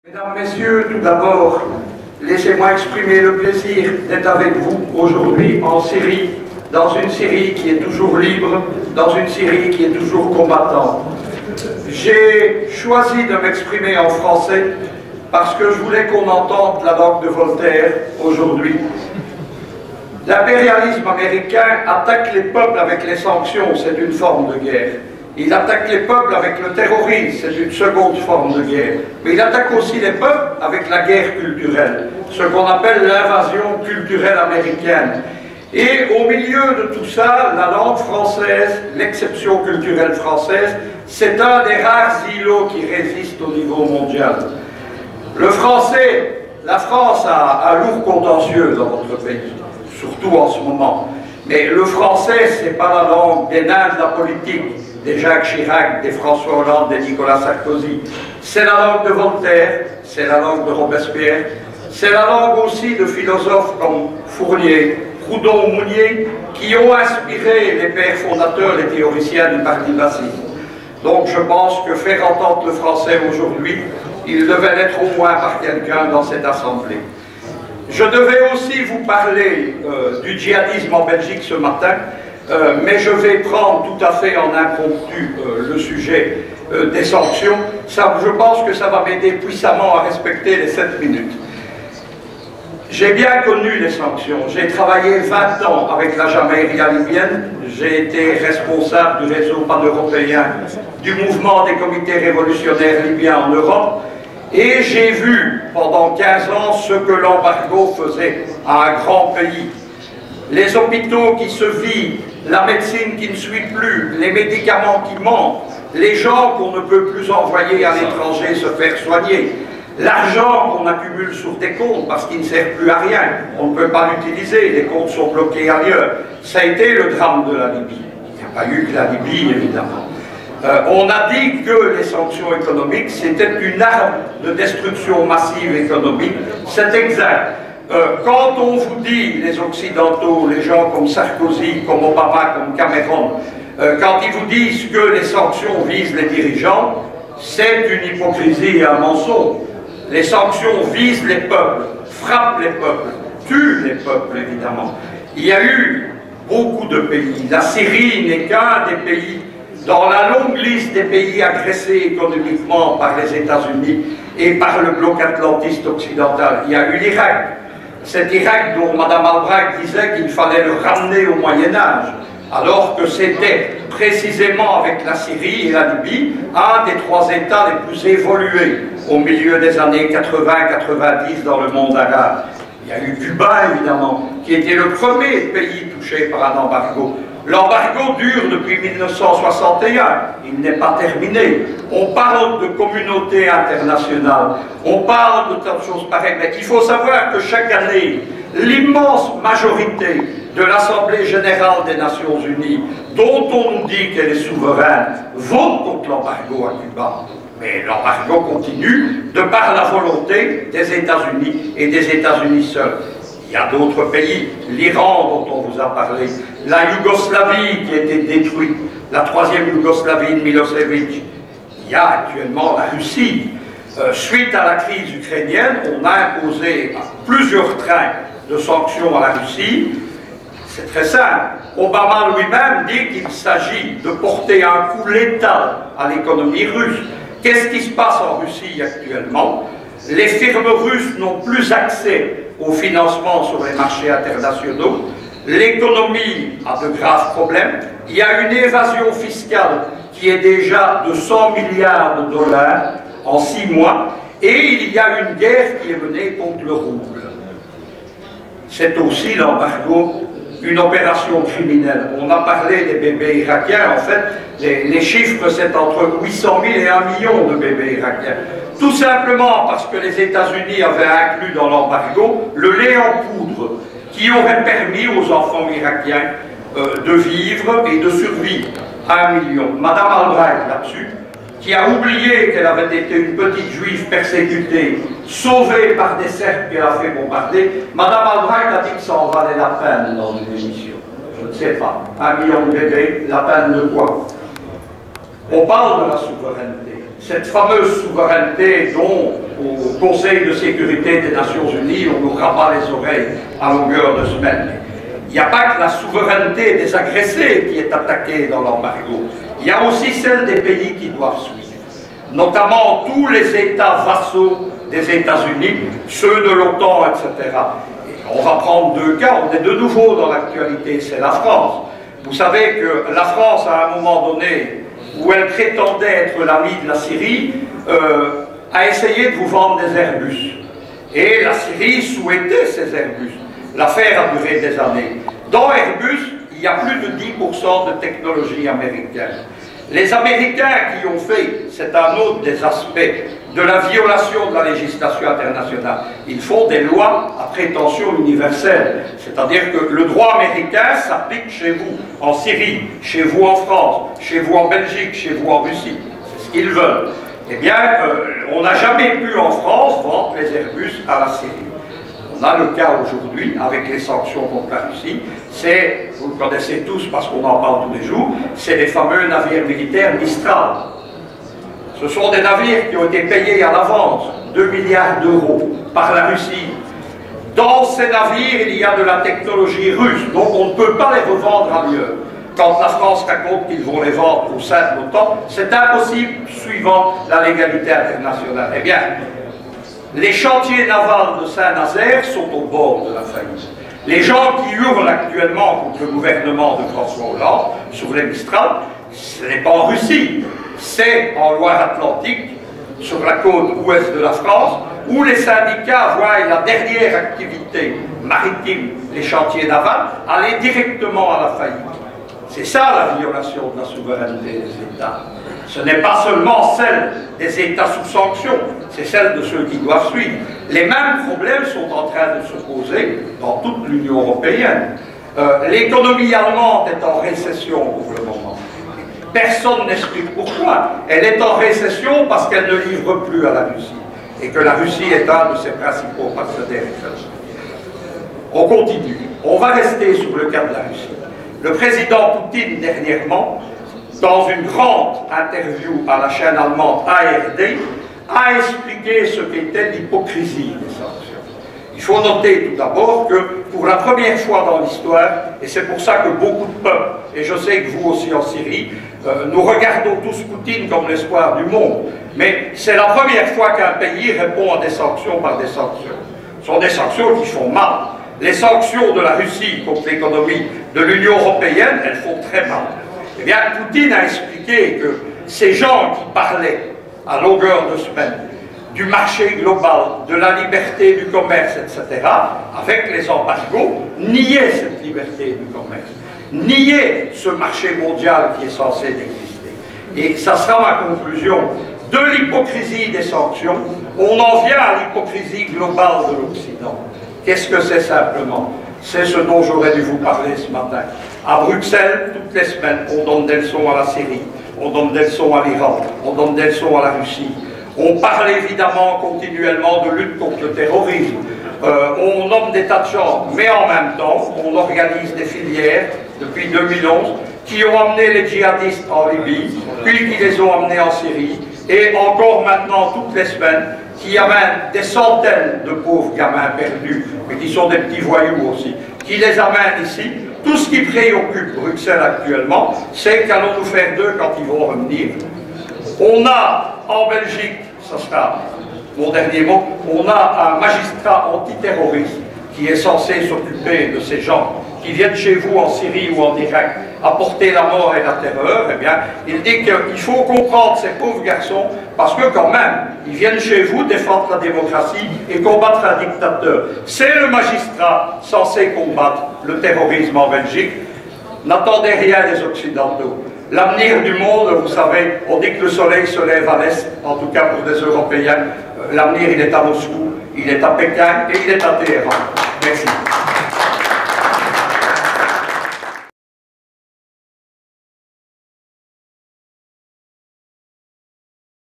Mesdames, Messieurs, tout d'abord, laissez-moi exprimer le plaisir d'être avec vous aujourd'hui en Syrie, dans une Syrie qui est toujours libre, dans une Syrie qui est toujours combattante. J'ai choisi de m'exprimer en français parce que je voulais qu'on entende la langue de Voltaire aujourd'hui. L'impérialisme américain attaque les peuples avec les sanctions, c'est une forme de guerre. Il attaque les peuples avec le terrorisme, c'est une seconde forme de guerre. Mais il attaque aussi les peuples avec la guerre culturelle, ce qu'on appelle l'invasion culturelle américaine. Et au milieu de tout ça, la langue française, l'exception culturelle française, c'est un des rares îlots qui résistent au niveau mondial. Le français, la France a un lourd contentieux dans notre pays, surtout en ce moment. Mais le français, c'est pas la langue des nains de la politique, des Jacques Chirac, des François Hollande, des Nicolas Sarkozy. C'est la langue de Voltaire, c'est la langue de Robespierre, c'est la langue aussi de philosophes comme Fournier, Proudhon, Mounier, qui ont inspiré les pères fondateurs, les théoriciens du parti bassiste. Donc je pense que faire entendre le français aujourd'hui, il devait l'être au moins par quelqu'un dans cette assemblée. Je devais aussi vous parler du djihadisme en Belgique ce matin, mais je vais prendre tout à fait en impromptu le sujet des sanctions. Je pense que ça va m'aider puissamment à respecter les 7 minutes. J'ai bien connu les sanctions. J'ai travaillé 20 ans avec la Jamaïria libyenne. J'ai été responsable du réseau pan-européen du mouvement des comités révolutionnaires libyens en Europe. Et j'ai vu pendant 15 ans ce que l'embargo faisait à un grand pays. Les hôpitaux qui se vident, la médecine qui ne suit plus, les médicaments qui manquent, les gens qu'on ne peut plus envoyer à l'étranger se faire soigner, l'argent qu'on accumule sur des comptes parce qu'il ne sert plus à rien, on ne peut pas l'utiliser, les comptes sont bloqués ailleurs. Ça a été le drame de la Libye. Il n'y a pas eu que la Libye, évidemment. On a dit que les sanctions économiques, c'était une arme de destruction massive économique. C'est exact. Quand on vous dit, les Occidentaux, les gens comme Sarkozy, comme Obama, comme Cameron, quand ils vous disent que les sanctions visent les dirigeants, c'est une hypocrisie et un mensonge. Les sanctions visent les peuples, frappent les peuples, tuent les peuples, évidemment. Il y a eu beaucoup de pays. La Syrie n'est qu'un des pays dans la longue liste des pays agressés économiquement par les États-Unis et par le bloc atlantiste occidental. Il y a eu l'Irak. Cet Irak dont Mme Albright disait qu'il fallait le ramener au Moyen-Âge, alors que c'était précisément avec la Syrie et la Libye un des 3 États les plus évolués au milieu des années 80-90 dans le monde arabe. Il y a eu Cuba, évidemment, qui était le premier pays touché par un embargo. L'embargo dure depuis 1961, il n'est pas terminé. On parle de communauté internationale, on parle de tas de choses pareilles, mais il faut savoir que chaque année, l'immense majorité de l'Assemblée Générale des Nations Unies, dont on nous dit qu'elle est souveraine, vote contre l'embargo à Cuba. Mais l'embargo continue de par la volonté des États-Unis et des États-Unis seuls. Il y a d'autres pays, l'Iran dont on vous a parlé, la Yougoslavie qui a été détruite, la 3e Yougoslavie de Milosevic. Il y a actuellement la Russie. Suite à la crise ukrainienne, on a imposé plusieurs trains de sanctions à la Russie. C'est très simple. Obama lui-même dit qu'il s'agit de porter un coup létal à l'économie russe. Qu'est-ce qui se passe en Russie actuellement? Les firmes russes n'ont plus accès au financement sur les marchés internationaux. L'économie a de graves problèmes. Il y a une évasion fiscale qui est déjà de 100 milliards de dollars en 6 mois. Et il y a une guerre qui est menée contre le rouble. C'est aussi l'embargo, une opération criminelle. On a parlé des bébés irakiens. En fait, les chiffres, c'est entre 800 000 et 1 million de bébés irakiens. Tout simplement parce que les États-Unis avaient inclus dans l'embargo le lait en poudre qui aurait permis aux enfants irakiens de vivre et de survivre. 1 million. Madame Albright, là-dessus, qui a oublié qu'elle avait été une petite juive persécutée, sauvée par des cercles qu'elle a fait bombarder, Madame Albright a dit que ça en valait la peine dans une émission. Je ne sais pas. 1 million de bébés, la peine de quoi? On parle de la souveraineté. Cette fameuse souveraineté dont au Conseil de sécurité des Nations Unies, on nous rabat les oreilles à longueur de semaine. Il n'y a pas que la souveraineté des agressés qui est attaquée dans l'embargo, il y a aussi celle des pays qui doivent suivre, notamment tous les États vassaux des États-Unis, ceux de l'OTAN, etc. Et on va prendre deux cas, on est de nouveau dans l'actualité, c'est la France. Vous savez que la France, à un moment donné, où elle prétendait être l'ami de la Syrie, a essayé de vous vendre des Airbus. Et la Syrie souhaitait ces Airbus. L'affaire a duré des années. Dans Airbus, il y a plus de 10% de technologie américaine. Les Américains qui ont fait, c'est un autre des aspects de la violation de la législation internationale, ils font des lois à prétention universelle. C'est-à-dire que le droit américain s'applique chez vous, en Syrie, chez vous en France, chez vous en Belgique, chez vous en Russie. C'est ce qu'ils veulent. Eh bien, on n'a jamais pu en France vendre les Airbus à la Syrie. On a le cas aujourd'hui, avec les sanctions contre la Russie, c'est, vous le connaissez tous parce qu'on en parle tous les jours, c'est les fameux navires militaires Mistral. Ce sont des navires qui ont été payés à l'avance, 2 milliards d'euros, par la Russie. Dans ces navires, il y a de la technologie russe, donc on ne peut pas les revendre ailleurs. Quand la France raconte qu'ils vont les vendre au sein de l'OTAN, c'est impossible suivant la légalité internationale. Eh bien, les chantiers navals de Saint-Nazaire sont au bord de la faillite. Les gens qui hurlent actuellement contre le gouvernement de François Hollande sur les Mistral, ce n'est pas en Russie, c'est en Loire-Atlantique, sur la côte ouest de la France, où les syndicats voient la dernière activité maritime, les chantiers navals, aller directement à la faillite. C'est ça la violation de la souveraineté des États. Ce n'est pas seulement celle des États sous sanction, c'est celle de ceux qui doivent suivre. Les mêmes problèmes sont en train de se poser dans toute l'Union européenne. L'économie allemande est en récession pour le moment. Personne n'explique pourquoi. Elle est en récession parce qu'elle ne livre plus à la Russie. Et que la Russie est un de ses principaux partenaires. On continue. On va rester sur le cas de la Russie. Le président Poutine, dernièrement, dans une grande interview à la chaîne allemande ARD, a expliqué ce qu'était l'hypocrisie des sanctions. Il faut noter tout d'abord que pour la première fois dans l'histoire, et c'est pour ça que beaucoup de peuples, et je sais que vous aussi en Syrie, nous regardons tous Poutine comme l'espoir du monde, mais c'est la première fois qu'un pays répond à des sanctions par des sanctions. Ce sont des sanctions qui font mal. Les sanctions de la Russie contre l'économie de l'Union européenne, elles font très mal. Eh bien, Poutine a expliqué que ces gens qui parlaient à longueur de semaine du marché global, de la liberté du commerce, etc., avec les embargos, niaient cette liberté du commerce, niaient ce marché mondial qui est censé exister. Et ça sera ma conclusion. De l'hypocrisie des sanctions, on en vient à l'hypocrisie globale de l'Occident. Qu'est-ce que c'est simplement? C'est ce dont j'aurais dû vous parler ce matin. À Bruxelles, toutes les semaines, on donne des leçons à la Syrie, on donne des leçons à l'Iran, on donne des leçons à la Russie. On parle évidemment continuellement de lutte contre le terrorisme. On nomme des tas de gens, mais en même temps, on organise des filières depuis 2011 qui ont amené les djihadistes en Libye, puis qui les ont amenés en Syrie, et encore maintenant, toutes les semaines, qui amènent des centaines de pauvres gamins perdus, mais qui sont des petits voyous aussi, qui les amènent ici. Tout ce qui préoccupe Bruxelles actuellement, c'est qu'allons-nous faire d'eux quand ils vont revenir. On a en Belgique, ça sera mon dernier mot, on a un magistrat antiterroriste qui est censé s'occuper de ces gens qui viennent chez vous en Syrie ou en Irak apporter la mort et la terreur. Eh bien, il dit qu'il faut comprendre ces pauvres garçons parce que quand même, ils viennent chez vous défendre la démocratie et combattre un dictateur. C'est le magistrat censé combattre le terrorisme en Belgique. N'attendez rien des Occidentaux. L'avenir du monde, vous savez, on dit que le soleil se lève à l'est, en tout cas pour des Européens. L'avenir, il est à Moscou, il est à Pékin et il est à Téhéran. Merci.